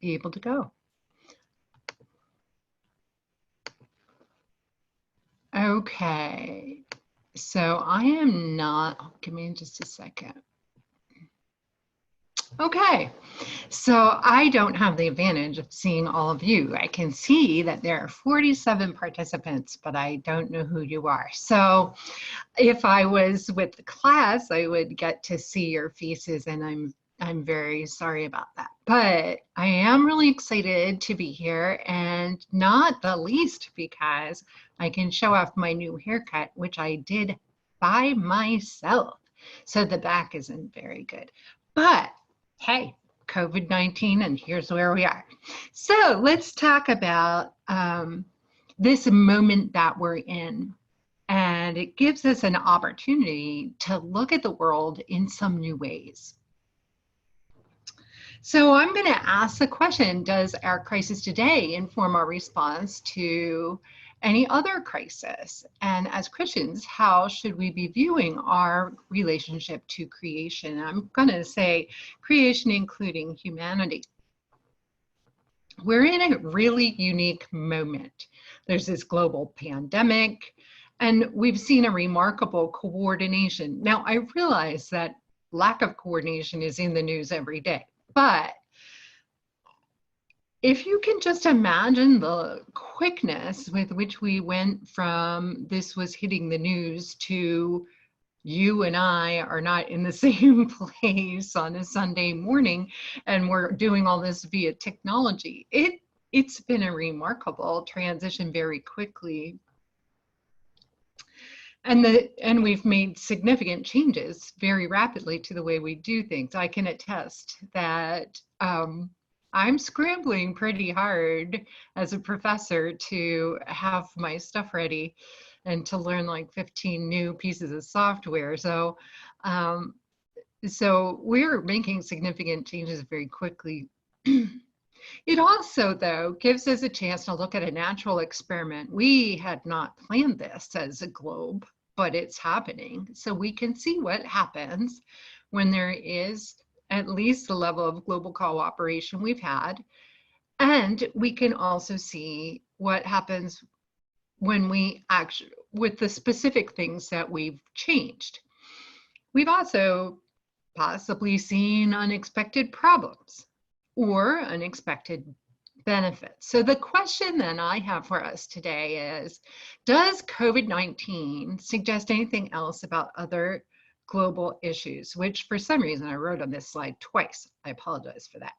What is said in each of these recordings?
be able to go. Okay, so I am not, give me just a second. Okay, so I don't have the advantage of seeing all of you. I can see that there are 47 participants, but I don't know who you are. So if I was with the class, I would get to see your faces, and I'm very sorry about that. But I am really excited to be here, and not the least because I can show off my new haircut, which I did by myself. So the back isn't very good. But hey, COVID-19, and here's where we are. So let's talk about this moment that we're in. And it gives us an opportunity to look at the world in some new ways. So I'm going to ask the question, does our crisis today inform our response to any other crisis? And as Christians, how should we be viewing our relationship to creation? I'm going to say creation, including humanity. We're in a really unique moment. There's this global pandemic, and we've seen a remarkable coordination. Now, I realize that lack of coordination is in the news every day, but if you can just imagine the quickness with which we went from this was hitting the news to you and I are not in the same place on a Sunday morning, and we're doing all this via technology. It's been a remarkable transition very quickly. And we've made significant changes very rapidly to the way we do things. I can attest that I'm scrambling pretty hard as a professor to have my stuff ready and to learn like 15 new pieces of software. So, so we're making significant changes very quickly. It also, though, gives us a chance to look at a natural experiment. We had not planned this as a globe, but it's happening. So we can see what happens when there is at least the level of global cooperation we've had. And we can also see what happens when we actually, with the specific things that we've changed. We've also possibly seen unexpected problems or unexpected benefits. So the question then I have for us today is, does COVID-19 suggest anything else about other global issues, which for some reason I wrote on this slide twice. I apologize for that.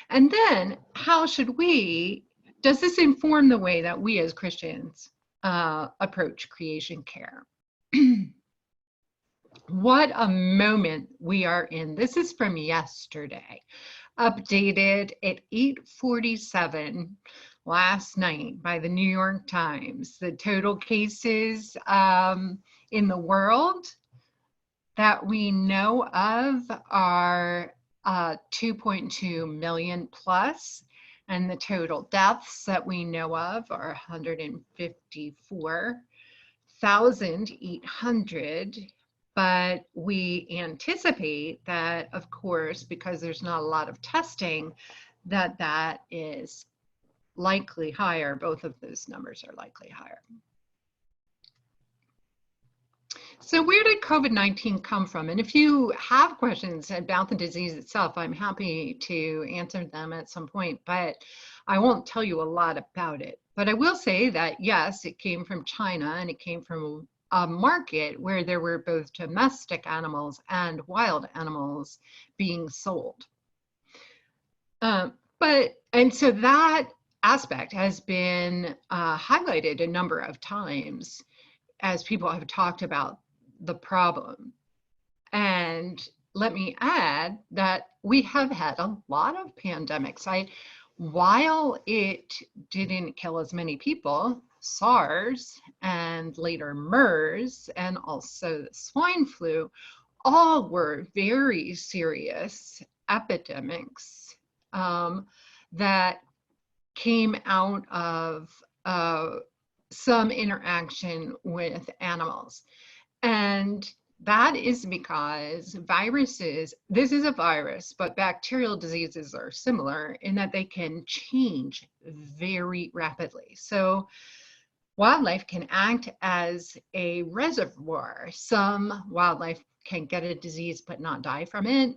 And then how should we, does this inform the way that we as Christians approach creation care? What a moment we are in. This is from yesterday, updated at 8:47 last night by the New York Times. The total cases in the world that we know of are 2.2 million plus, and the total deaths that we know of are 154,800. But we anticipate that, of course, because there's not a lot of testing, that is likely higher. Both of those numbers are likely higher. So where did COVID-19 come from? And if you have questions about the disease itself, I'm happy to answer them at some point, but I won't tell you a lot about it. But I will say that, yes, it came from China, and it came from a market where there were both domestic animals and wild animals being sold. And so that aspect has been highlighted a number of times as people have talked about the problem. And let me add that we have had a lot of pandemics. While it didn't kill as many people, SARS and later MERS and also the swine flu, all were very serious epidemics that came out of some interaction with animals. And That is because viruses, this is a virus, but bacterial diseases are similar in that they can change very rapidly. So wildlife can act as a reservoir. Some wildlife can get a disease but not die from it.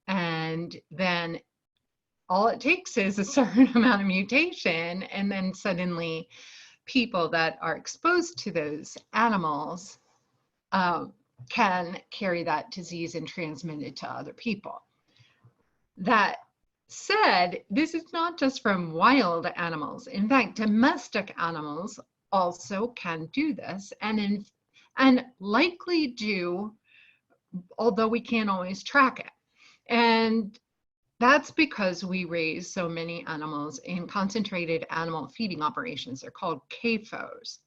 And then all it takes is a certain amount of mutation, and then suddenly people that are exposed to those animals can carry that disease and transmit it to other people. That said, this is not just from wild animals. In fact, domestic animals also can do this, and likely do, although we can't always track it. And that's because we raise so many animals in concentrated animal feeding operations. They're called CAFOs.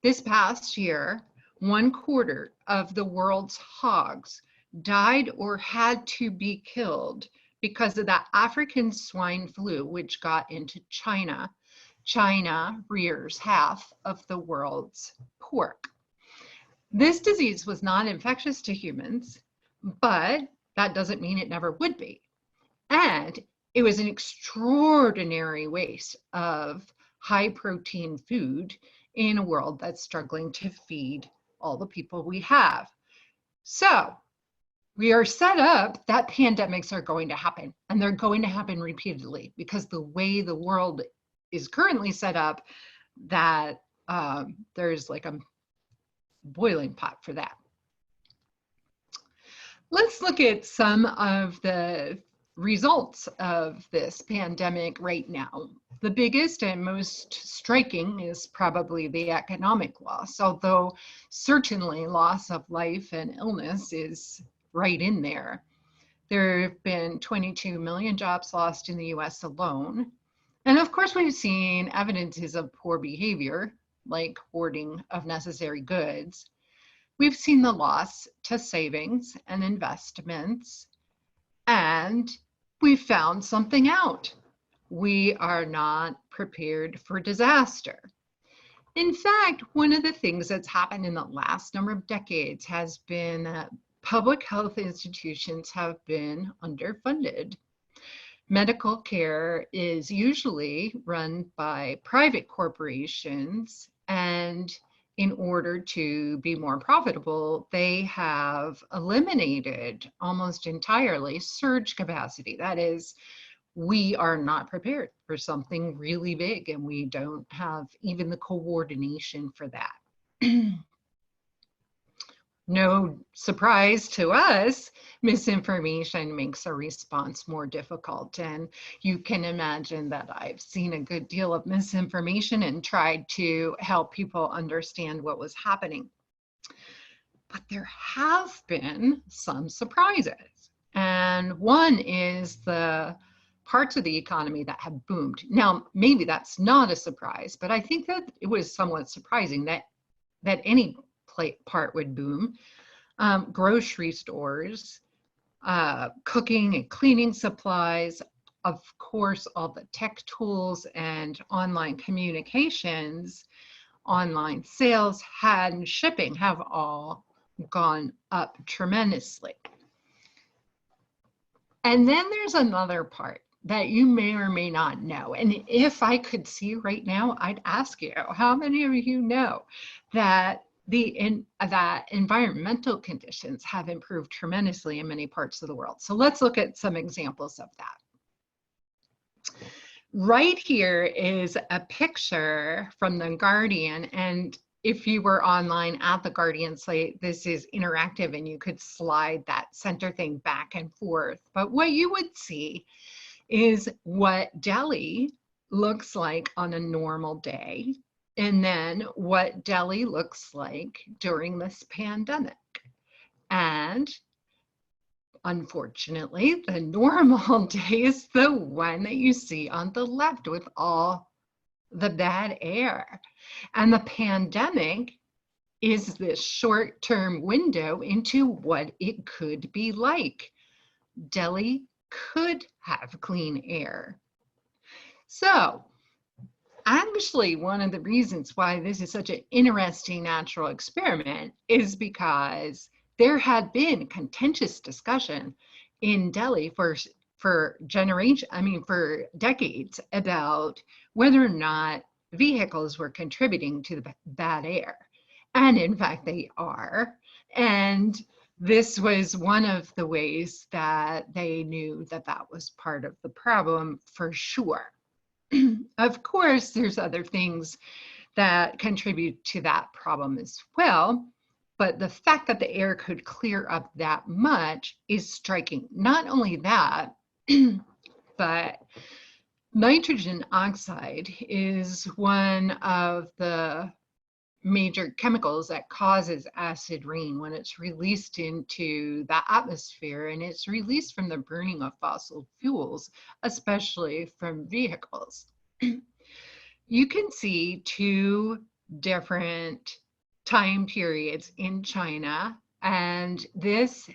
This past year, 1/4 of the world's hogs died or had to be killed because of the African swine flu, which got into China. China rears half of the world's pork. This disease was not infectious to humans, but that doesn't mean it never would be. And it was an extraordinary waste of high protein food in a world that's struggling to feed all the people we have. So we are set up that pandemics are going to happen, and they're going to happen repeatedly, because the way the world is currently set up, that there's like a boiling pot for that. Let's look at some of the results of this pandemic right now. The biggest and most striking is probably the economic loss, although certainly loss of life and illness is right in there. There have been 22 million jobs lost in the US alone. And of course, we've seen evidences of poor behavior, like hoarding of necessary goods. We've seen the loss to savings and investments, and we found something out. We are not prepared for disaster. In fact, one of the things that's happened in the last number of decades has been that public health institutions have been underfunded. Medical care is usually run by private corporations, and in order to be more profitable, they have eliminated almost entirely surge capacity. That is, we are not prepared for something really big, and we don't have even the coordination for that. No surprise to us, misinformation makes a response more difficult. And you can imagine that I've seen a good deal of misinformation and tried to help people understand what was happening. But there have been some surprises. And one is the parts of the economy that have boomed. Now, maybe that's not a surprise, but I think that it was somewhat surprising that any part would boom. Grocery stores, cooking and cleaning supplies, of course, all the tech tools and online communications, online sales, and shipping have all gone up tremendously. And then there's another part that you may or may not know. And if I could see right now, I'd ask you, how many of you know that that environmental conditions have improved tremendously in many parts of the world? So let's look at some examples of that. Right here is a picture from The Guardian, and if you were online at the Guardian site, this is interactive and you could slide that center thing back and forth. But what you would see is what Delhi looks like on a normal day, and then what Delhi looks like during this pandemic. And unfortunately, the normal day is the one that you see on the left with all the bad air. And the pandemic is this short-term window into what it could be like. Delhi could have clean air. So actually, one of the reasons why this is such an interesting natural experiment is because there had been contentious discussion in Delhi for generations, I mean, for decades, about whether or not vehicles were contributing to the bad air. And in fact, they are. And this was one of the ways that they knew that that was part of the problem for sure. Of course, there's other things that contribute to that problem as well. But the fact that the air could clear up that much is striking. Not only that, but nitrogen oxide is one of the major chemicals that causes acid rain when it's released into the atmosphere, and it's released from the burning of fossil fuels, especially from vehicles. You can see two different time periods in China, and this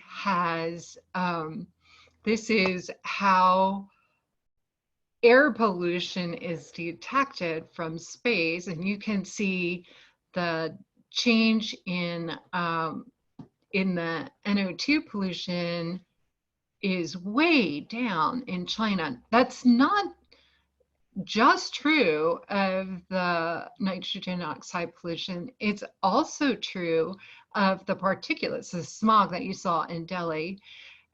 is how air pollution is detected from space, and you can see the change in the NO2 pollution is way down in China. That's not just true of the nitrogen oxide pollution. It's also true of the particulates, the smog that you saw in Delhi.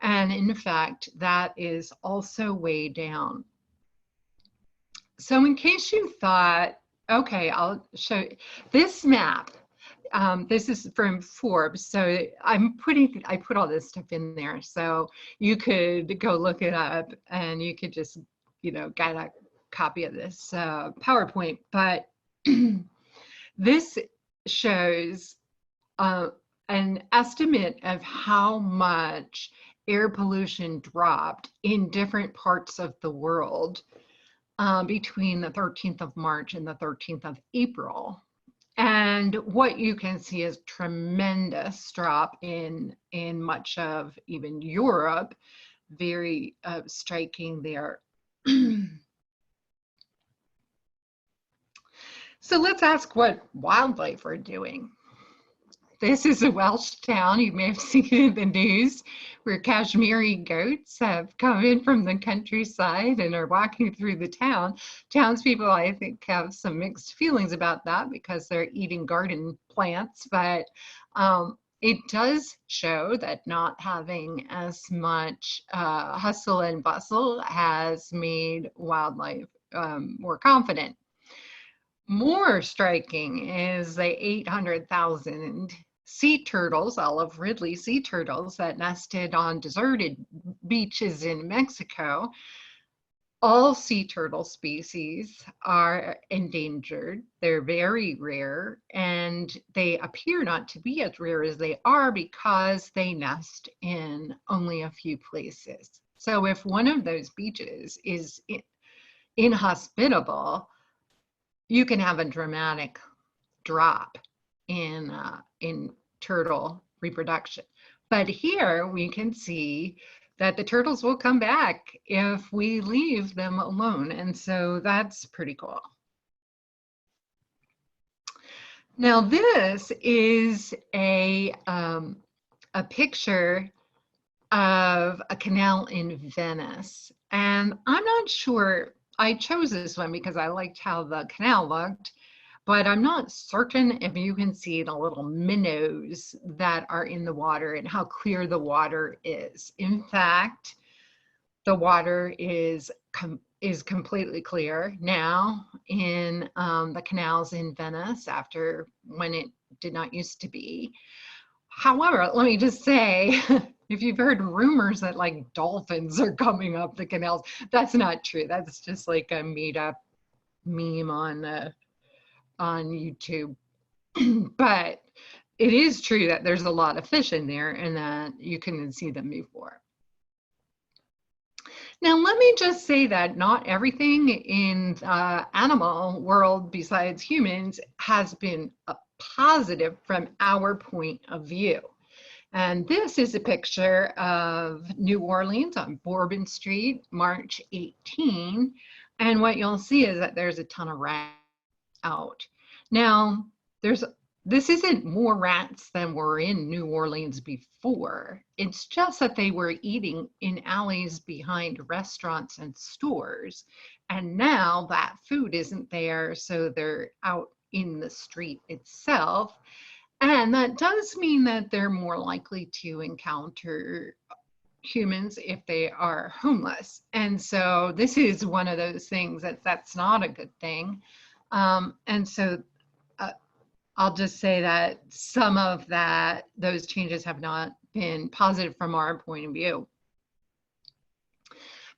And in fact, that is also way down. So in case you thought, okay, I'll show you this map. This is from Forbes. So I put all this stuff in there. So you could go look it up and you could just, get a copy of this PowerPoint. But this shows an estimate of how much air pollution dropped in different parts of the world between the 13th of March and the 13th of April. And what you can see is tremendous drop in much of even Europe, very striking there. So let's ask what wildlife are doing. This is a Welsh town, you may have seen it in the news, where Kashmiri goats have come in from the countryside and are walking through the town. Townspeople, I think, have some mixed feelings about that because they're eating garden plants, but it does show that not having as much hustle and bustle has made wildlife more confident. More striking is the 800,000 sea turtles, olive Ridley sea turtles that nested on deserted beaches in Mexico. All sea turtle species are endangered. They're very rare, and they appear not to be as rare as they are because they nest in only a few places. So if one of those beaches is inhospitable, you can have a dramatic drop in turtle reproduction. But here we can see that the turtles will come back if we leave them alone. And so that's pretty cool. Now this is a picture of a canal in Venice. And I'm not sure, I chose this one because I liked how the canal looked, but I'm not certain if you can see the little minnows that are in the water and how clear the water is. In fact, the water is completely clear now in the canals in Venice after when it did not used to be. However, let me just say, if you've heard rumors that like dolphins are coming up the canals, that's not true. That's just like a made up meme on YouTube. But it is true that there's a lot of fish in there and that you can see them before. Now, let me just say that not everything in the animal world besides humans has been positive from our point of view. And this is a picture of New Orleans on Bourbon Street, March 18. And what you'll see is that there's a ton of rats out. Now, there's this isn't more rats than were in New Orleans before. It's just that they were eating in alleys behind restaurants and stores. And now that food isn't there, so they're out in the street itself. And that does mean that they're more likely to encounter humans if they are homeless. And so this is one of those things that's not a good thing. And so I'll just say that some of those changes have not been positive from our point of view.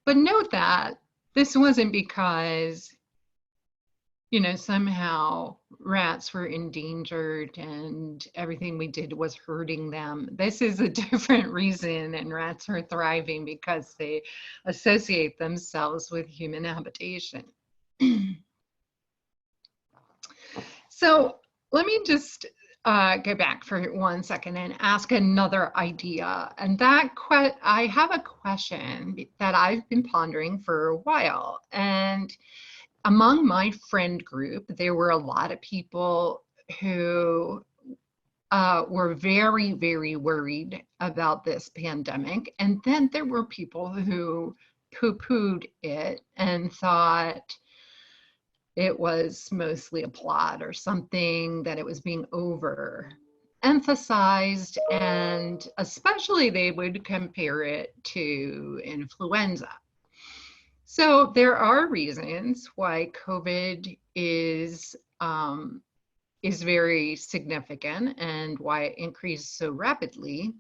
But note that this wasn't because, somehow rats were endangered and everything we did was hurting them. This is a different reason, and rats are thriving because they associate themselves with human habitation. So let me just go back for 1 second and ask another idea. And I have a question that I've been pondering for a while. And among my friend group, there were a lot of people who were very, very worried about this pandemic. And then there were people who poo-pooed it and thought it was mostly a plot or something, that it was being overemphasized, and especially they would compare it to influenza. So there are reasons why COVID is very significant and why it increased so rapidly.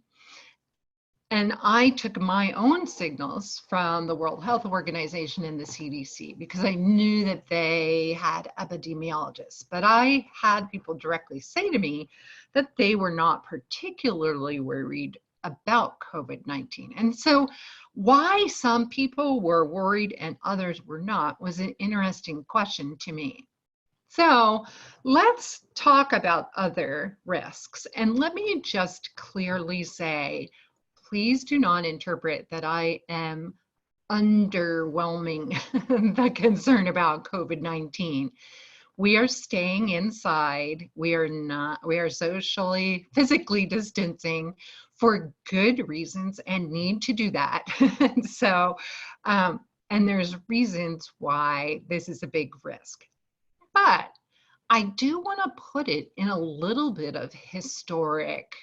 And I took my own signals from the World Health Organization and the CDC because I knew that they had epidemiologists. But I had people directly say to me that they were not particularly worried about COVID-19. And so why some people were worried and others were not was an interesting question to me. So let's talk about other risks. And let me just clearly say, please do not interpret that I am underwhelming the concern about COVID-19. We are staying inside. We are socially, physically distancing for good reasons and need to do that. So, and there's reasons why this is a big risk. But I do want to put it in a little bit of historic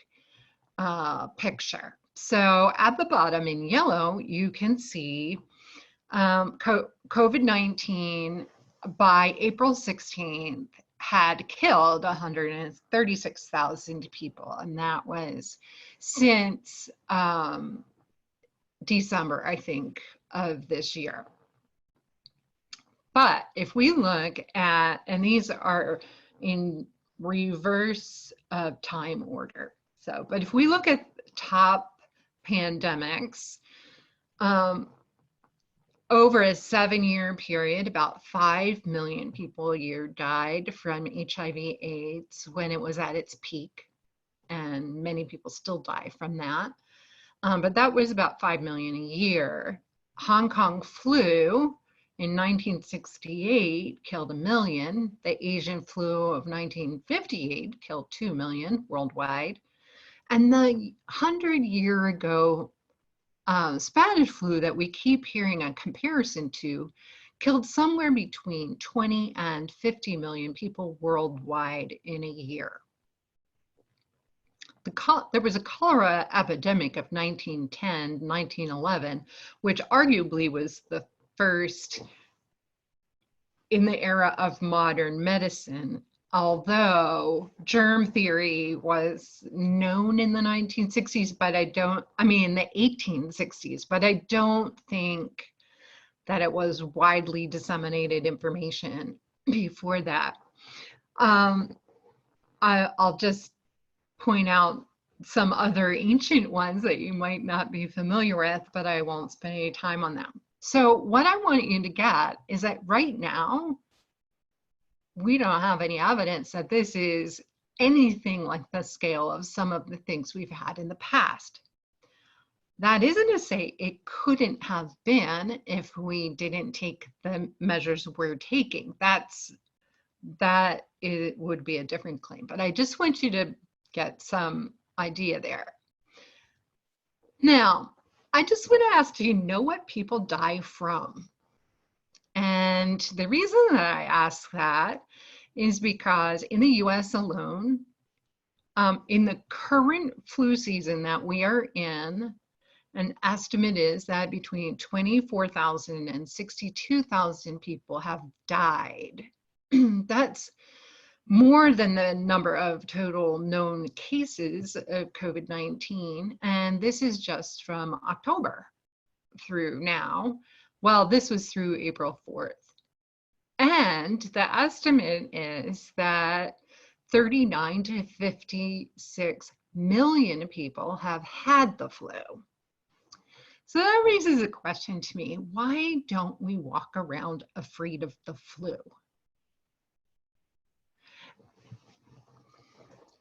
picture. So at the bottom in yellow, you can see COVID-19 by April 16th had killed 136,000 people. And that was since December, I think, of this year. But if we look at, and these are in reverse of time order. So, but if we look at top pandemics, over a 7-year period, about 5 million people a year died from HIV/AIDS when it was at its peak, and many people still die from that. But that was about 5 million a year. Hong Kong flu in 1968 killed 1 million. The Asian flu of 1958 killed 2 million worldwide. And the 100-year ago Spanish flu that we keep hearing a comparison to killed somewhere between 20 and 50 million people worldwide in a year. There was a cholera epidemic of 1910, 1911, which arguably was the first in the era of modern medicine, although germ theory was known in the 1960s, but in the 1860s, but I don't think that it was widely disseminated information before that. I'll just point out some other ancient ones that you might not be familiar with, but I won't spend any time on them. So what I want you to get is that right now, we don't have any evidence that this is anything like the scale of some of the things we've had in the past. That isn't to say it couldn't have been if we didn't take the measures we're taking. That's that it would be a different claim. But I just want you to get some idea there. Now, I just want to ask, do you know what people die from? And the reason that I ask that is because in the US alone, in the current flu season that we are in, an estimate is that between 24,000 and 62,000 people have died. That's more than the number of total known cases of COVID-19. And this is just from October through now. Well, this was through April 4th. And the estimate is that 39 to 56 million people have had the flu. So that raises a question to me. Why don't we walk around afraid of the flu?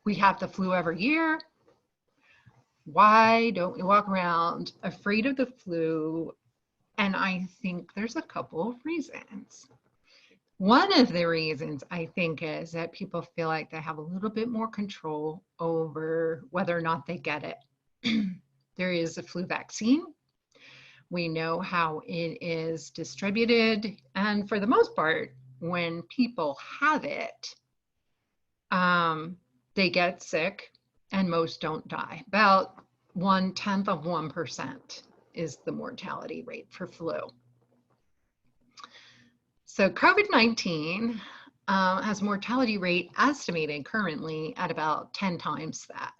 We have the flu every year. Why don't we walk around afraid of the flu? And I think there's a couple of reasons. One of the reasons I think is that people feel like they have a little bit more control over whether or not they get it. There is a flu vaccine. We know how it is distributed. And for the most part, when people have it, they get sick and most don't die. About 0.1% is the mortality rate for flu. So COVID-19 has mortality rate estimated currently at about 10 times that.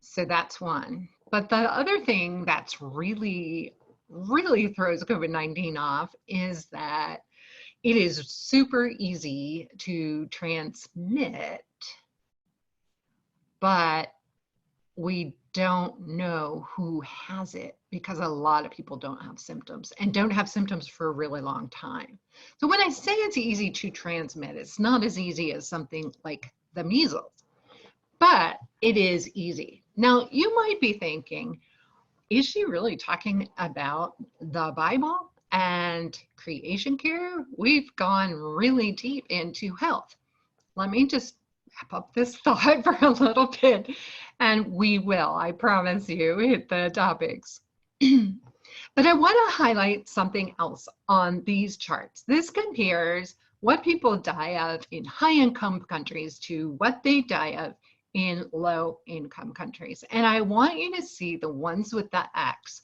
So that's one. But the other thing that's really throws COVID-19 off is that it is super easy to transmit, but we don't know who has it because a lot of people don't have symptoms and don't have symptoms for a really long time. So when I say it's easy to transmit, it's not as easy as something like the measles, but it is easy. Now, you might be thinking, is she really talking about the Bible and creation care? We've gone really deep into health. Let me just wrap up this thought for a little bit, and we will, I promise you, hit the topics. But I want to highlight something else on these charts. This compares what people die of in high-income countries to what they die of in low-income countries. And I want you to see the ones with the X,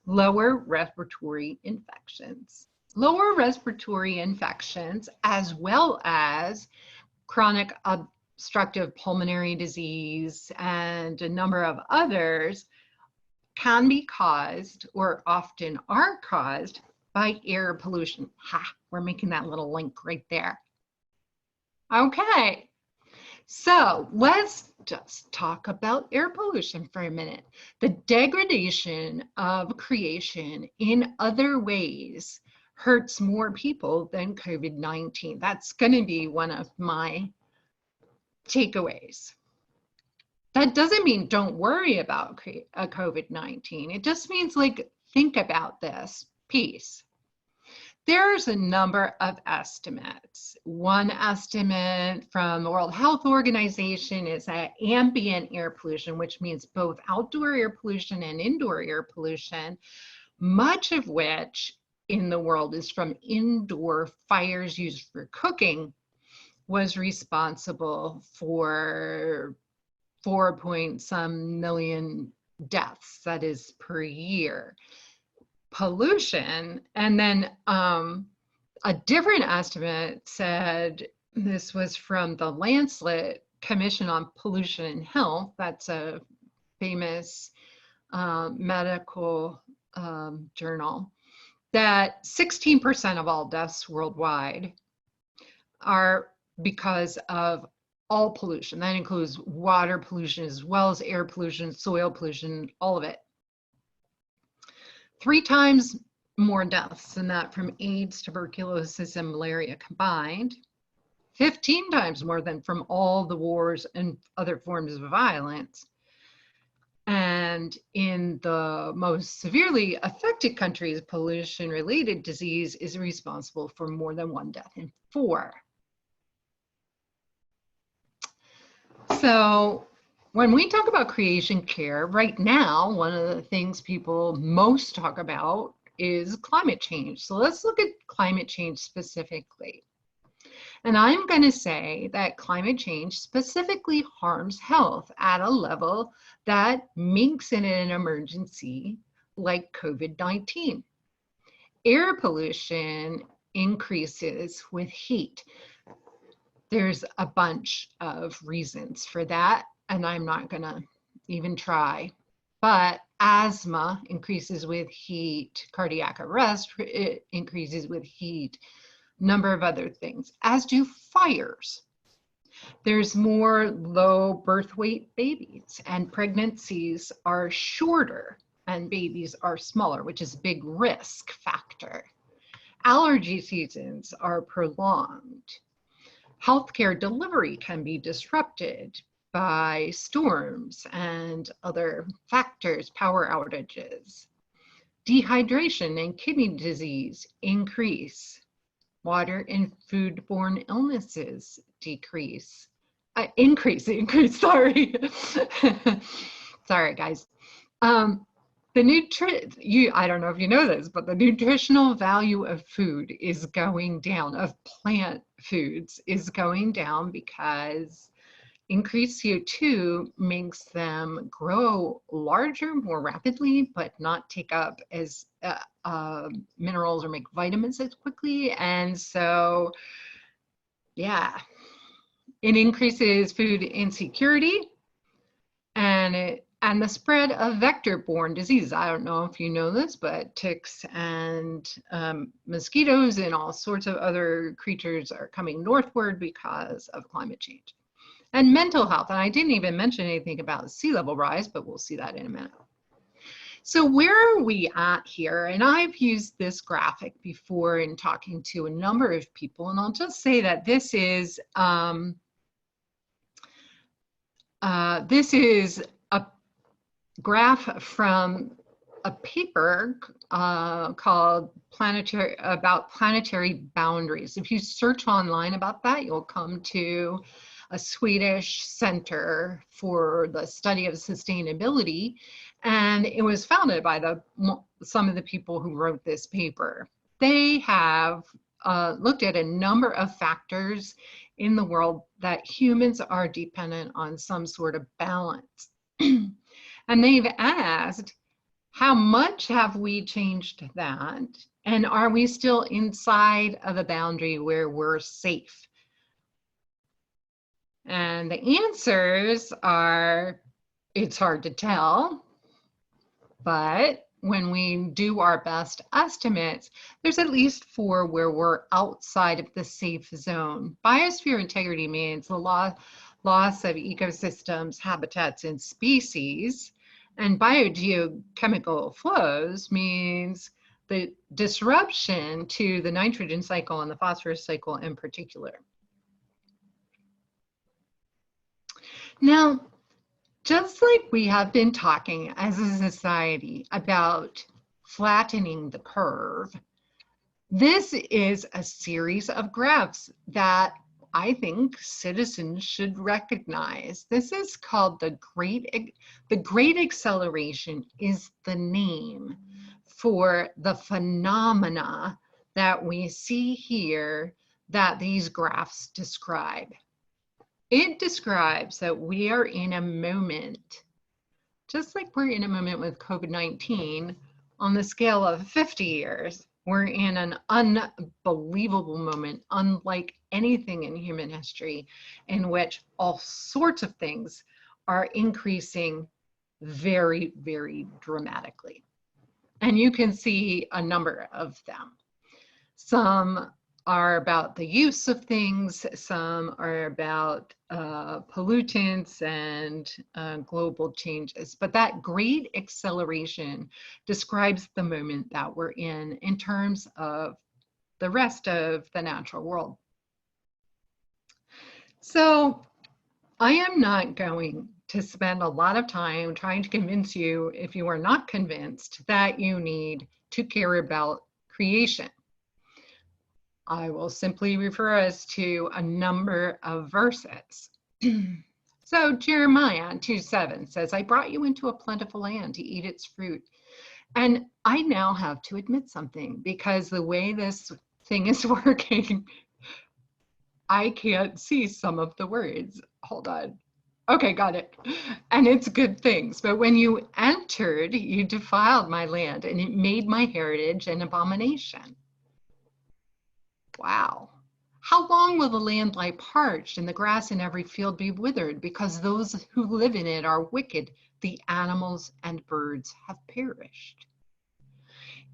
lower respiratory infections. Lower respiratory infections, as well as chronic obstructive pulmonary disease and a number of others, can be caused, or often are caused, by air pollution. Ha, we're making that little link right there. Okay, so let's just talk about air pollution for a minute. The degradation of creation in other ways hurts more people than COVID-19. That's going to be one of my takeaways. That doesn't mean don't worry about COVID-19. It just means, like, think about this piece. There's a number of estimates. One estimate from the World Health Organization is that ambient air pollution, which means both outdoor air pollution and indoor air pollution, much of which in the world is from indoor fires used for cooking, was responsible for 4-point-some million deaths, that is, per year. Pollution, and then a different estimate said, this was from the Lancet Commission on Pollution and Health, that's a famous medical journal, that 16% of all deaths worldwide are because of all pollution. That includes water pollution as well as air pollution, soil pollution, all of it. 3 times more deaths than that from AIDS, tuberculosis, and malaria combined. 15 times more than from all the wars and other forms of violence. And in the most severely affected countries, pollution-related disease is responsible for more than 1 death in 4. So when we talk about creation care, right now, one of the things people most talk about is climate change. So let's look at climate change specifically. And I'm going to say that climate change specifically harms health at a level that makes it an emergency like COVID-19. Air pollution increases with heat. There's a bunch of reasons for that, and I'm not going to even try. But asthma increases with heat, cardiac arrest increases with heat, number of other things, as do fires. There's more low birth weight babies, and pregnancies are shorter and babies are smaller, which is a big risk factor. Allergy seasons are prolonged. Healthcare delivery can be disrupted by storms and other factors, power outages. Dehydration and kidney disease increase. Water and foodborne illnesses increase, sorry. Sorry, guys. I don't know if you know this, but the nutritional value of food is going down, of plant foods is going down because increased CO2 makes them grow larger more rapidly, but not take up as minerals or make vitamins as quickly. And so, yeah, it increases food insecurity and the spread of vector-borne diseases. I don't know if you know this, but ticks and mosquitoes and all sorts of other creatures are coming northward because of climate change. And mental health, and I didn't even mention anything about sea level rise, but we'll see that in a minute. So where are we at here? And I've used this graphic before in talking to a number of people, and I'll just say that this is a graph from a paper called Planetary Boundaries. If you search online about that, you'll come to a Swedish center for the study of sustainability, and it was founded by some of the people who wrote this paper. They have looked at a number of factors in the world that humans are dependent on some sort of balance. And they've asked, how much have we changed that? And are we still inside of a boundary where we're safe? And the answers are, it's hard to tell, but when we do our best estimates, there's at least 4 where we're outside of the safe zone. Biosphere integrity means the loss of ecosystems, habitats, and species. And biogeochemical flows means the disruption to the nitrogen cycle and the phosphorus cycle in particular. Now, just like we have been talking as a society about flattening the curve, this is a series of graphs that I think citizens should recognize. This is called the Great Acceleration is the name for the phenomena that we see here that these graphs describe. It describes that we are in a moment, just like we're in a moment with COVID-19, on the scale of 50 years, we're in an unbelievable moment, unlike anything in human history, in which all sorts of things are increasing very, very dramatically. And you can see a number of them. Some are about the use of things, some are about pollutants and global changes. But that great acceleration describes the moment that we're in terms of the rest of the natural world. So I am not going to spend a lot of time trying to convince you, if you are not convinced, that you need to care about creation. I will simply refer us to a number of verses. So Jeremiah 2:7 says, I brought you into a plentiful land to eat its fruit. And I now have to admit something, because the way this thing is working, I can't see some of the words. Hold on. Okay, got it. And it's good things. But when you entered, you defiled my land, and it made my heritage an abomination. Wow. How long will the land lie parched and the grass in every field be withered? Because those who live in it are wicked. The animals and birds have perished.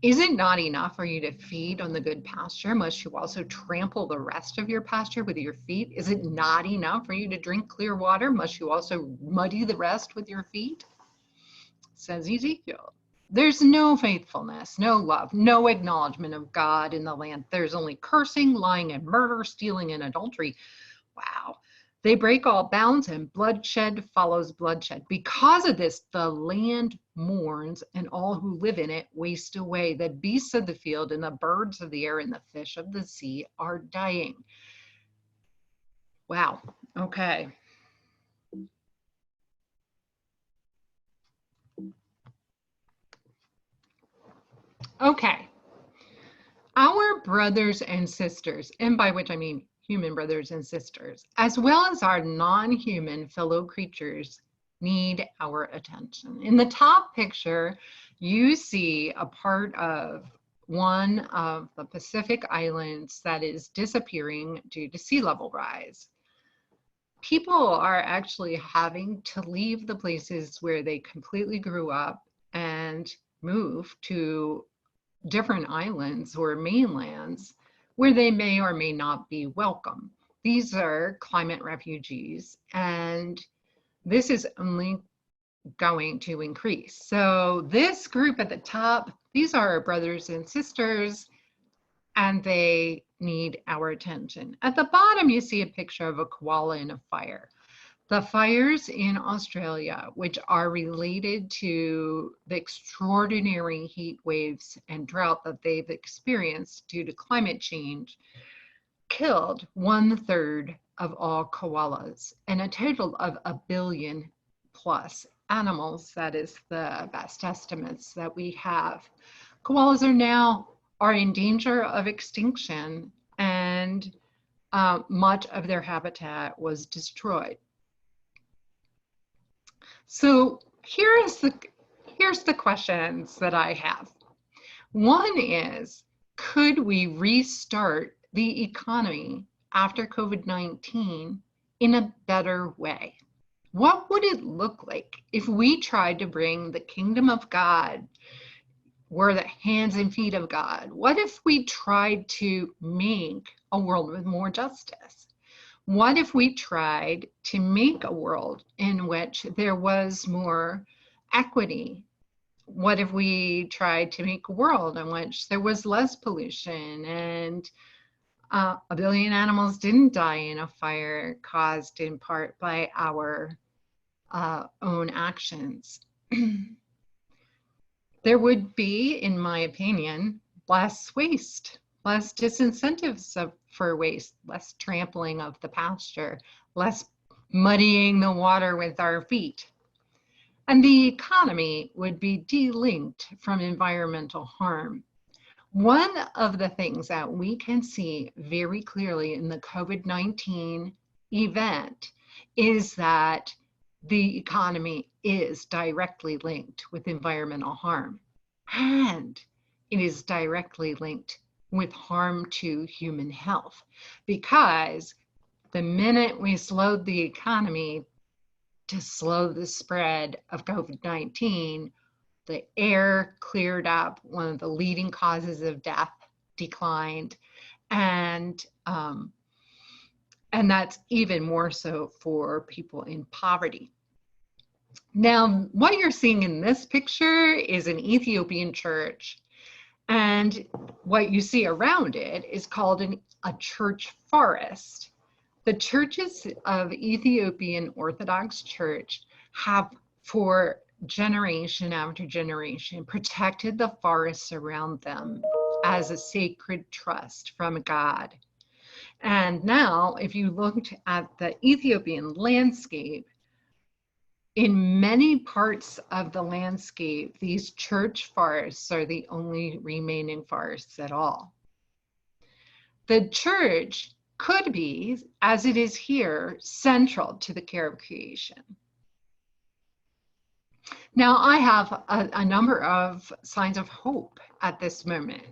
Is it not enough for you to feed on the good pasture? Must you also trample the rest of your pasture with your feet? Is it not enough for you to drink clear water? Must you also muddy the rest with your feet? Says Ezekiel. There's no faithfulness, no love, no acknowledgement of God in the land. There's only cursing, lying, and murder, stealing, and adultery. Wow. They break all bounds, and bloodshed follows bloodshed. Because of this, the land mourns, and all who live in it waste away. The beasts of the field and the birds of the air and the fish of the sea are dying. Wow. Okay. Okay. Our brothers and sisters, and by which I mean human brothers and sisters, as well as our non-human fellow creatures, need our attention. In the top picture, you see a part of one of the Pacific islands that is disappearing due to sea level rise. People are actually having to leave the places where they completely grew up and move to different islands or mainlands where they may or may not be welcome. These are climate refugees, and this is only going to increase. So this group at the top, these are our brothers and sisters, and they need our attention. At the bottom, you see a picture of a koala in a fire. The fires in Australia, which are related to the extraordinary heat waves and drought that they've experienced due to climate change, killed 1/3 of all koalas and a total of 1 billion plus animals. That is the best estimates that we have. Koalas are in danger of extinction, and much of their habitat was destroyed. So here's the questions that I have. One is, could we restart the economy after COVID-19 in a better way? What would it look like if we tried to bring the kingdom of God, we're the hands and feet of God? What if we tried to make a world with more justice? What if we tried to make a world in which there was more equity? What if we tried to make a world in which there was less pollution and 1 billion animals didn't die in a fire caused in part by our own actions? There would be, in my opinion, less waste, less disincentives for waste, less trampling of the pasture, less muddying the water with our feet. And the economy would be delinked from environmental harm. One of the things that we can see very clearly in the COVID-19 event is that the economy is directly linked with environmental harm, and it is directly linked with harm to human health, because the minute we slowed the economy to slow the spread of COVID-19, the air cleared up, one of the leading causes of death declined, and that's even more so for people in poverty. Now, what you're seeing in this picture is an Ethiopian church, and what you see around it is called a church forest. The churches of Ethiopian Orthodox Church have, for generation after generation, protected the forests around them as a sacred trust from God. And now, if you looked at the Ethiopian landscape, in many parts of the landscape, these church forests are the only remaining forests at all. The church could be, as it is here, central to the care of creation. Now, I have a number of signs of hope at this moment.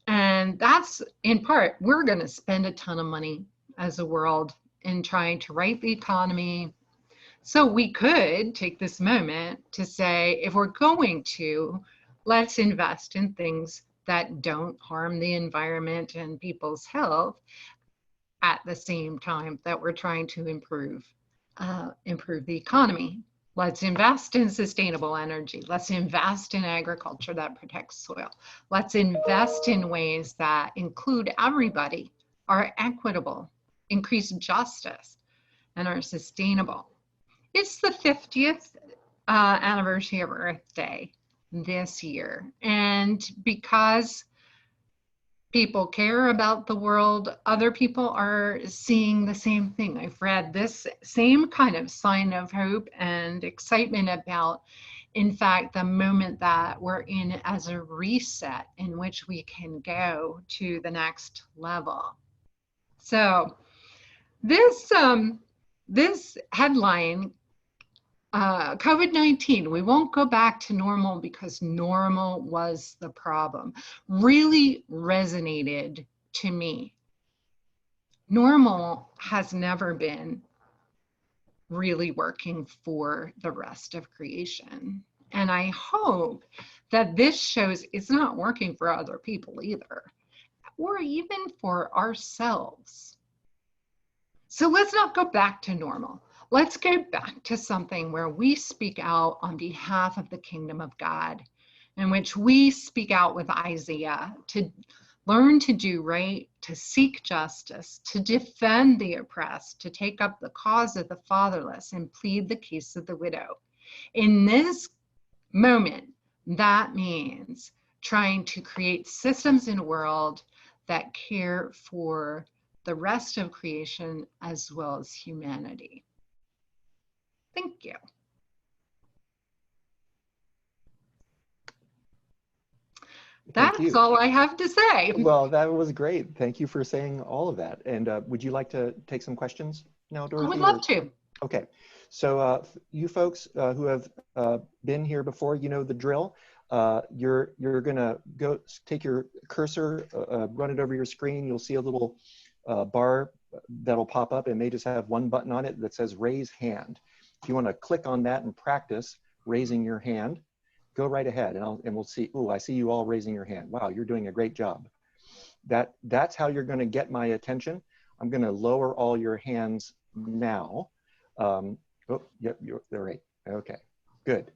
And that's in part, we're going to spend a ton of money as a world in trying to right the economy. So we could take this moment to say, if we're going to, let's invest in things that don't harm the environment and people's health at the same time that we're trying to improve the economy. Let's invest in sustainable energy. Let's invest in agriculture that protects soil. Let's invest in ways that include everybody, are equitable, increase justice, and are sustainable. It's the 50th anniversary of Earth Day this year. And because people care about the world, other people are seeing the same thing. I've read this same kind of sign of hope and excitement about, in fact, the moment that we're in as a reset in which we can go to the next level. So this headline, COVID-19, we won't go back to normal because normal was the problem, really resonated to me. Normal has never been really working for the rest of creation. And I hope that this shows it's not working for other people either, or even for ourselves. So let's not go back to normal. Let's go back to something where we speak out on behalf of the kingdom of God, in which we speak out with Isaiah to learn to do right, to seek justice, to defend the oppressed, to take up the cause of the fatherless and plead the case of the widow. In this moment, that means trying to create systems in a world that care for the rest of creation as well as humanity. Thank you. That's all I have to say. Well, that was great. Thank you for saying all of that. And would you like to take some questions now, Dorothy? I would love to. Okay. So you folks who have been here before, you know the drill. You're going to go take your cursor, run it over your screen. You'll see a little bar that'll pop up. It may just have one button on it that says raise hand. If you want to click on that and practice raising your hand, go right ahead, and we'll see. Oh, I see you all raising your hand. Wow, you're doing a great job. That's how you're going to get my attention. I'm going to lower all your hands now. Oh, yep, they're right. Okay, good.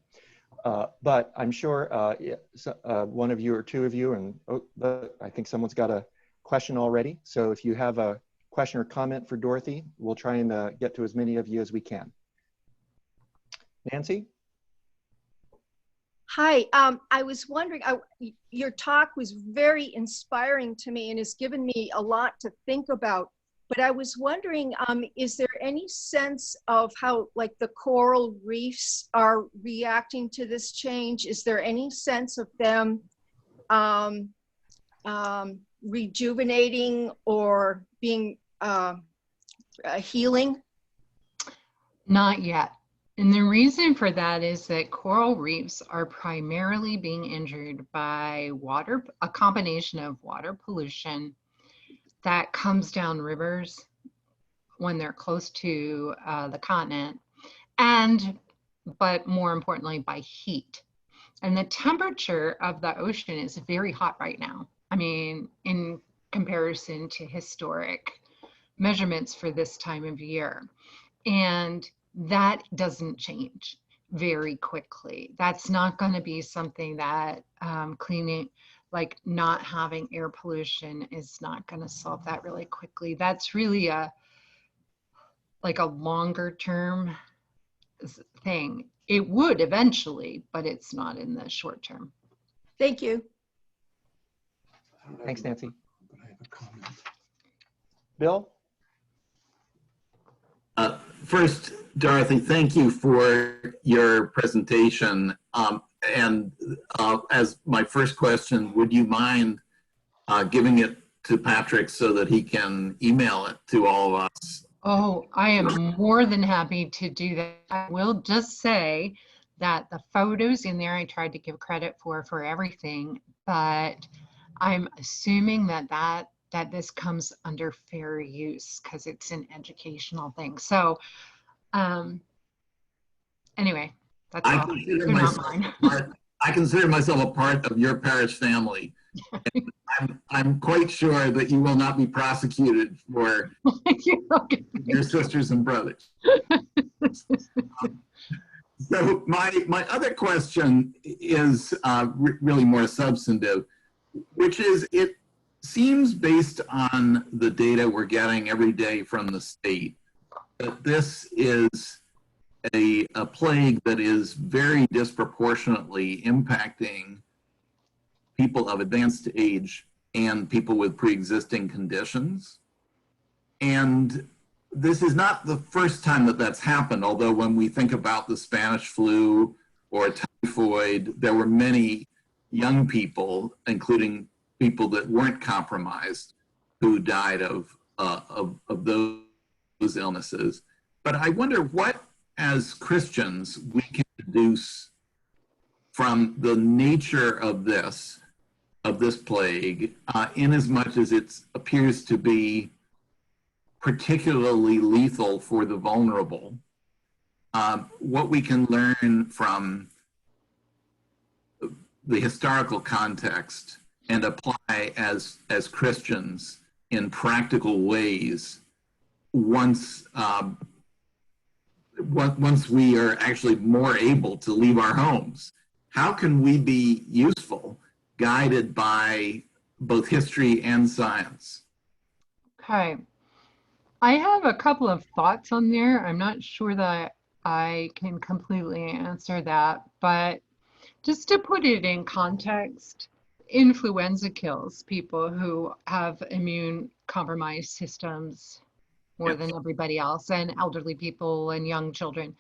But I'm sure one of you or two of you, and I think someone's got a question already. So if you have a question or comment for Dorothy, we'll try and get to as many of you as we can. Nancy? Hi, I was wondering, your talk was very inspiring to me and has given me a lot to think about, but I was wondering, is there any sense of how like the coral reefs are reacting to this change? Is there any sense of them rejuvenating or being healing? Not yet. And the reason for that is that coral reefs are primarily being injured by a combination of water pollution that comes down rivers when they're close to the continent, but more importantly by heat. And the temperature of the ocean is very hot right now. I mean, in comparison to historic measurements for this time of year. And that doesn't change very quickly. That's not going to be something that cleaning, like not having air pollution is not going to solve that really quickly. That's really like a longer term thing. It would eventually, but it's not in the short term. Thank you. Thanks, Nancy. But I have a comment. Bill? First, Dorothy, thank you for your presentation. As my first question, would you mind giving it to Patrick so that he can email it to all of us? Oh, I am more than happy to do that. I will just say that the photos in there I tried to give credit for everything, but I'm assuming that this comes under fair use because it's an educational thing. So anyway, that's all. They're not mine. I consider myself a part of your parish family. I'm quite sure that you will not be prosecuted for your sisters and brothers. So my other question is really more substantive, which is, it seems based on the data we're getting every day from the state that this is a plague that is very disproportionately impacting people of advanced age and people with pre-existing conditions. And this is not the first time that that's happened, although when we think about the Spanish flu or typhoid, there were many young people, including people that weren't compromised, who died of those illnesses. But I wonder what, as Christians, we can deduce from the nature of this plague, in as much as it appears to be particularly lethal for the vulnerable, what we can learn from the historical context and apply as Christians in practical ways once we are actually more able to leave our homes. How can we be useful, guided by both history and science? Okay. I have a couple of thoughts on there. I'm not sure that I can completely answer that, but just to put it in context, influenza kills people who have immune compromised systems more than everybody else, and elderly people and young children.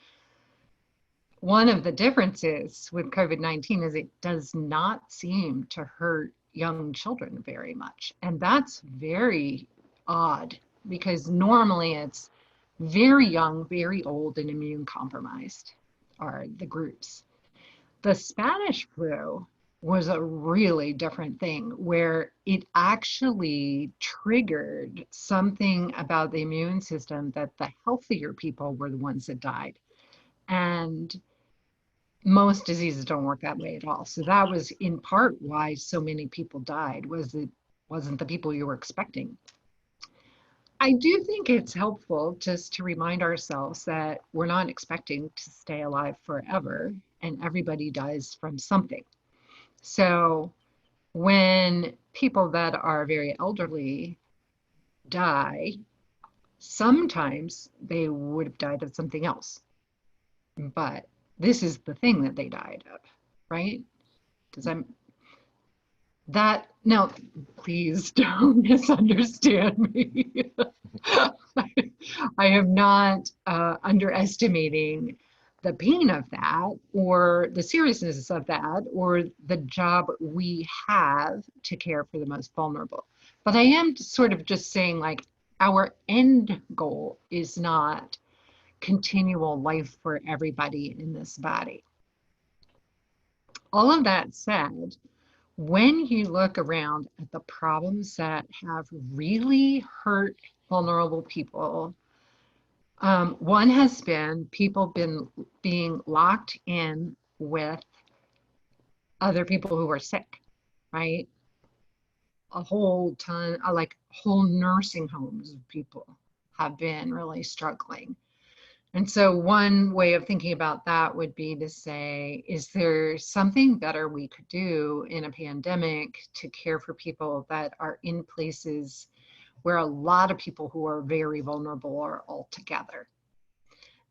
One of the differences with COVID-19 is it does not seem to hurt young children very much. And that's very odd, because normally it's very young, very old, and immune compromised are the groups. The Spanish flu was a really different thing, where it actually triggered something about the immune system that the healthier people were the ones that died. And most diseases don't work that way at all. So that was in part why so many people died, was it wasn't the people you were expecting. I do think it's helpful just to remind ourselves that we're not expecting to stay alive forever, and everybody dies from something. So when people that are very elderly die, sometimes they would have died of something else. But this is the thing that they died of, right? Now, please don't misunderstand me. I am not underestimating the pain of that, or the seriousness of that, or the job we have to care for the most vulnerable. But I am sort of just saying, like, our end goal is not continual life for everybody in this body. All of that said, when you look around at the problems that have really hurt vulnerable people, one has been people being locked in with other people who are sick, right? A whole ton, like whole nursing homes of people have been really struggling. And so one way of thinking about that would be to say, is there something better we could do in a pandemic to care for people that are in places where a lot of people who are very vulnerable are all together?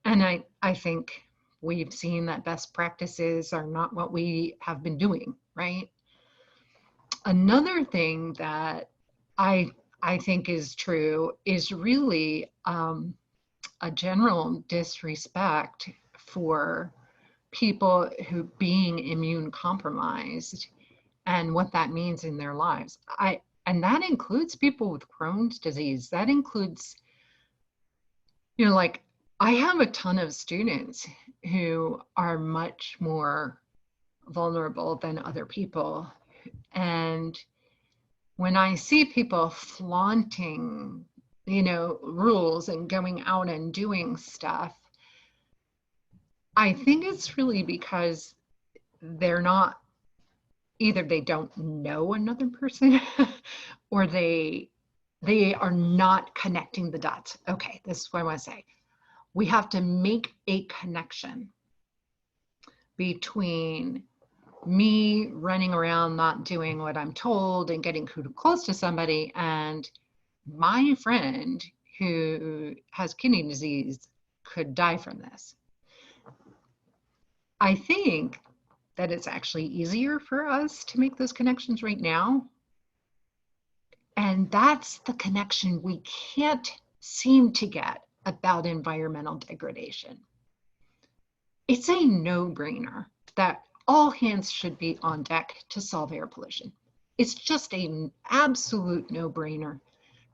And I think we've seen that best practices are not what we have been doing, right? Another thing that I think is true is really a general disrespect for people who being immune compromised and what that means in their lives. And that includes people with Crohn's disease. That includes, like I have a ton of students who are much more vulnerable than other people. And when I see people flaunting, rules and going out and doing stuff, I think it's really because they're not, either they don't know another person or they are not connecting the dots. Okay, this is what I want to say. We have to make a connection between me running around not doing what I'm told and getting too close to somebody and my friend who has kidney disease could die from this. I think that it's actually easier for us to make those connections right now. And that's the connection we can't seem to get about environmental degradation. It's a no-brainer that all hands should be on deck to solve air pollution. It's just an absolute no-brainer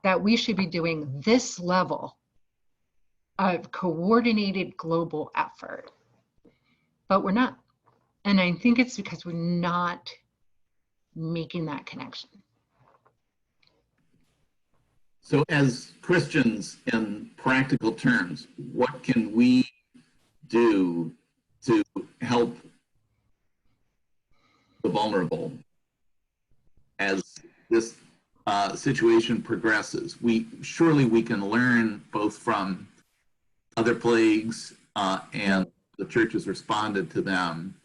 that we should be doing this level of coordinated global effort, but we're not. And I think it's because we're not making that connection. So as Christians, in practical terms, what can we do to help the vulnerable as this situation progresses? Surely we can learn both from other plagues and the church has responded to them,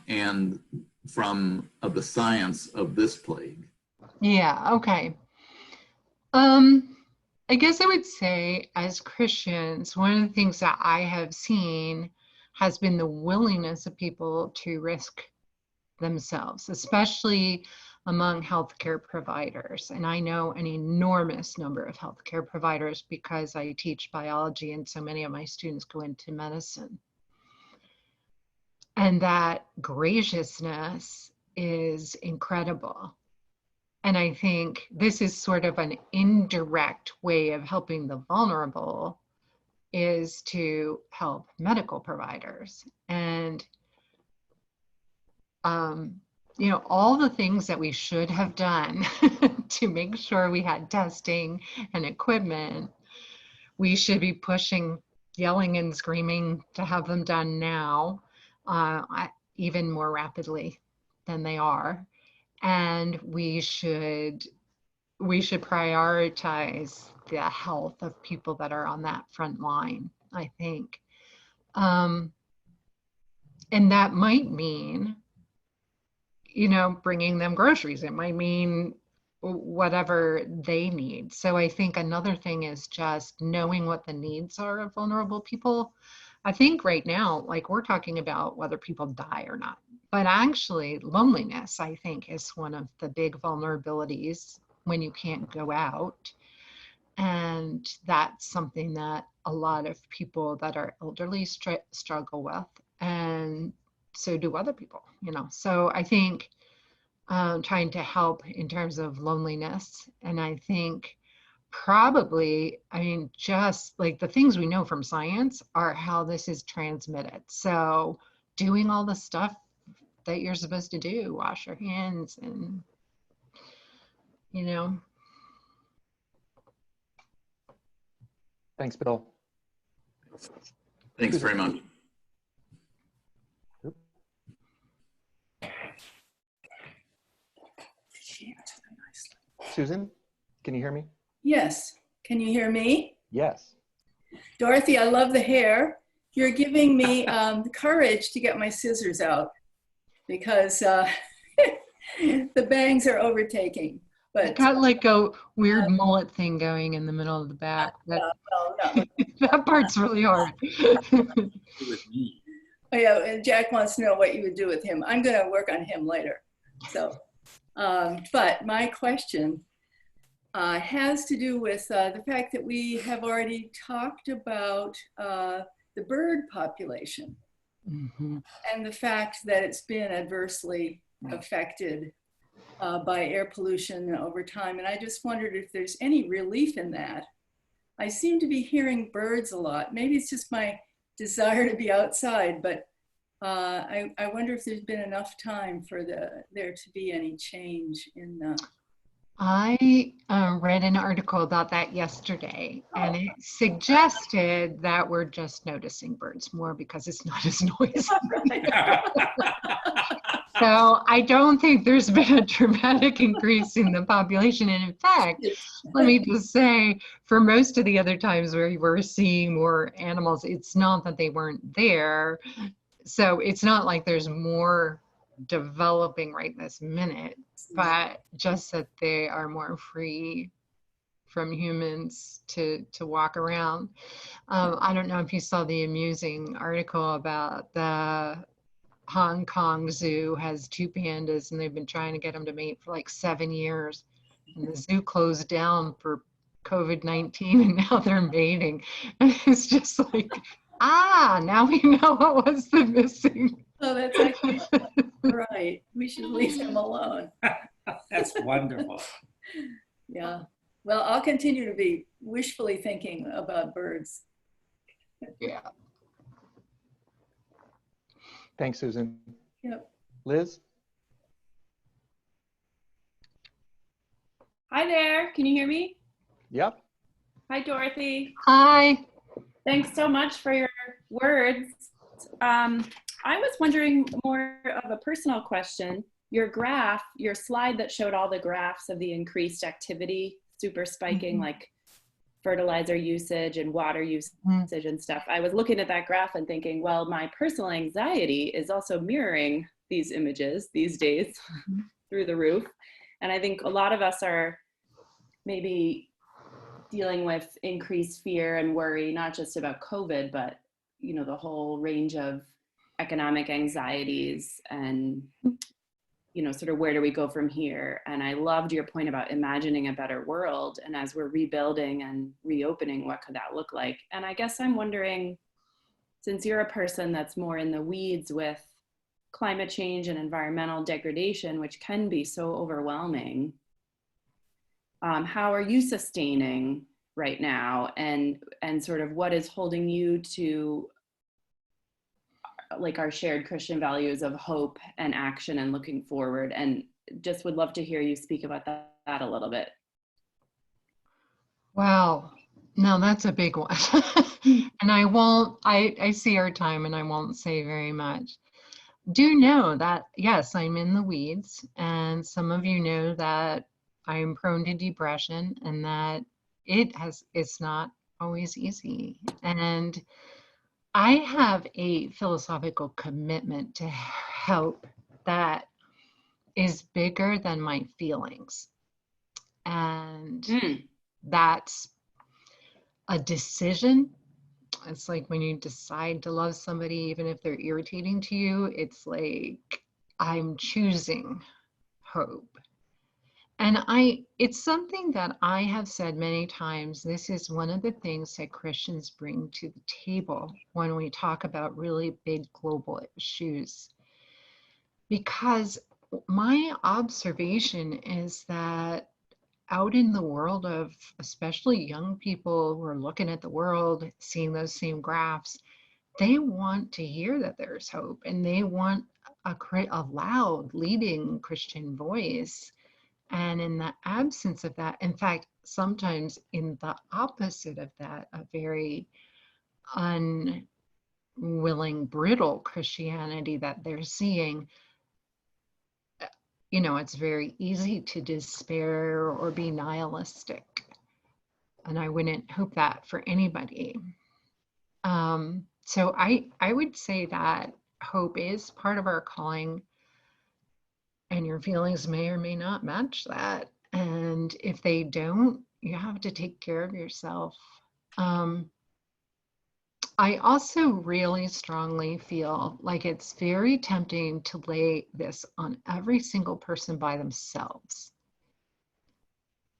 and from the science of this plague. Yeah, okay. I guess I would say as Christians, one of the things that I have seen has been the willingness of people to risk themselves, especially among healthcare providers. And I know an enormous number of healthcare providers because I teach biology and so many of my students go into medicine. And that graciousness is incredible. And I think this is sort of an indirect way of helping the vulnerable, is to help medical providers. And, all the things that we should have done to make sure we had testing and equipment, we should be pushing, yelling and screaming to have them done now, even more rapidly than they are. And we should prioritize the health of people that are on that front line, I think. And that might mean, bringing them groceries. It might mean whatever they need. So I think another thing is just knowing what the needs are of vulnerable people. I think right now, like we're talking about whether people die or not, but actually loneliness, I think, is one of the big vulnerabilities when you can't go out. And that's something that a lot of people that are elderly struggle with, and so do other people, So I think trying to help in terms of loneliness, and I think probably, just like the things we know from science are how this is transmitted. So doing all the stuff that you're supposed to do, wash your hands and, Thanks, Bill. Thanks very much. Susan, can you hear me? Yes. Can you hear me? Yes. Dorothy, I love the hair. You're giving me the courage to get my scissors out because the bangs are overtaking. But got like a weird mullet thing going in the middle of the back. That, no. that part's really hard. Oh, yeah, and Jack wants to know what you would do with him. I'm going to work on him later. So, but my question has to do with the fact that we have already talked about the bird population and the fact that it's been adversely affected by air pollution over time. And I just wondered if there's any relief in that. I seem to be hearing birds a lot. Maybe it's just my desire to be outside, but I wonder if there's been enough time for there to be any change in the... I read an article about that yesterday, and it suggested that we're just noticing birds more because it's not as noisy. So I don't think there's been a dramatic increase in the population. And in fact, let me just say, for most of the other times where we're seeing more animals, it's not that they weren't there. So it's not like there's more developing right this minute, but just that they are more free from humans to walk around. I don't know if you saw the amusing article about the Hong Kong Zoo has 2 pandas and they've been trying to get them to mate for like 7 years. And the zoo closed down for COVID-19 and now they're mating. And it's just like, now we know what was the missing. Oh, that's actually right. We should leave them alone. That's wonderful. Yeah. Well, I'll continue to be wishfully thinking about birds. Yeah. Thanks, Susan. Yep. Liz? Hi there, can you hear me? Yep. Hi, Dorothy. Hi. Thanks so much for your words. I was wondering more of a personal question. Your graph, your slide that showed all the graphs of the increased activity, super spiking, like fertilizer usage and water usage and stuff. I was looking at that graph and thinking, well, my personal anxiety is also mirroring these images these days through the roof. And I think a lot of us are maybe dealing with increased fear and worry, not just about COVID, but you know, the whole range of economic anxieties and, you know, sort of where do we go from here? And I loved your point about imagining a better world. And as we're rebuilding and reopening, what could that look like? And I guess I'm wondering, since you're a person that's more in the weeds with climate change and environmental degradation, which can be so overwhelming, how are you sustaining right now? And sort of what is holding you to like our shared Christian values of hope and action and looking forward? And just would love to hear you speak about that a little bit. Wow. No, that's a big one. And I see our time and I won't say very much. Do know that, yes, I'm in the weeds, and some of you know that I'm prone to depression and that it's not always easy. And I have a philosophical commitment to hope that is bigger than my feelings. And that's a decision. It's like when you decide to love somebody, even if they're irritating to you, it's like I'm choosing hope. And it's something that I have said many times. This is one of the things that Christians bring to the table when we talk about really big global issues. Because my observation is that out in the world of especially young people who are looking at the world, seeing those same graphs, they want to hear that there's hope, and they want a loud, leading Christian voice. And in the absence of that, in fact, sometimes in the opposite of that, a very unwilling, brittle Christianity that they're seeing, you know, it's very easy to despair or be nihilistic. And I wouldn't hope that for anybody. So I would say that hope is part of our calling, and your feelings may or may not match that. And if they don't, you have to take care of yourself. I also really strongly feel like it's very tempting to lay this on every single person by themselves.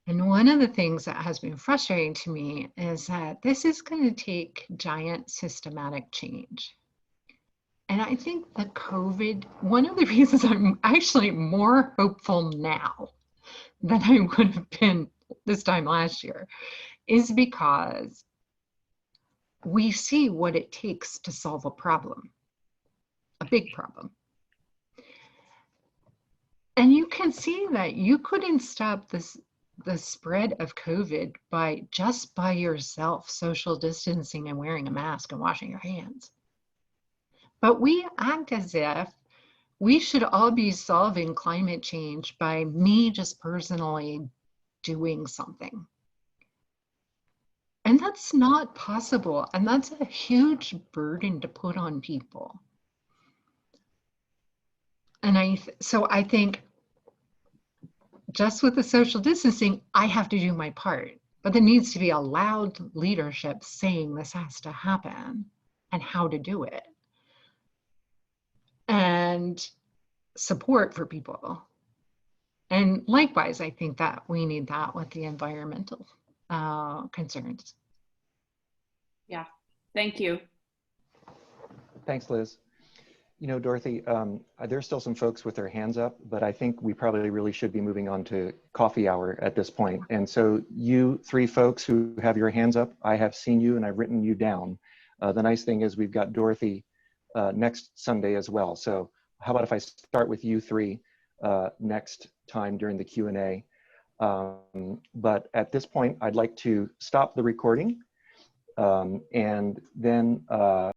And one of the things that has been frustrating to me is that this is going to take giant systematic change. And I think that COVID, one of the reasons I'm actually more hopeful now than I would have been this time last year is because we see what it takes to solve a problem, a big problem. And you can see that you couldn't stop the spread of COVID by just by yourself, social distancing and wearing a mask and washing your hands. But we act as if we should all be solving climate change by me just personally doing something. And that's not possible. And that's a huge burden to put on people. And so I think just with the social distancing, I have to do my part. But there needs to be a loud leadership saying this has to happen and how to do it. And support for people. And likewise, I think that we need that with the environmental concerns. Yeah, thank you. Thanks, Liz. You know, Dorothy, there's still some folks with their hands up, but I think we probably really should be moving on to coffee hour at this point. And so you three folks who have your hands up, I have seen you and I've written you down. The nice thing is we've got Dorothy next Sunday as well. So how about if I start with you three next time during the Q&A. But at this point, I'd like to stop the recording and then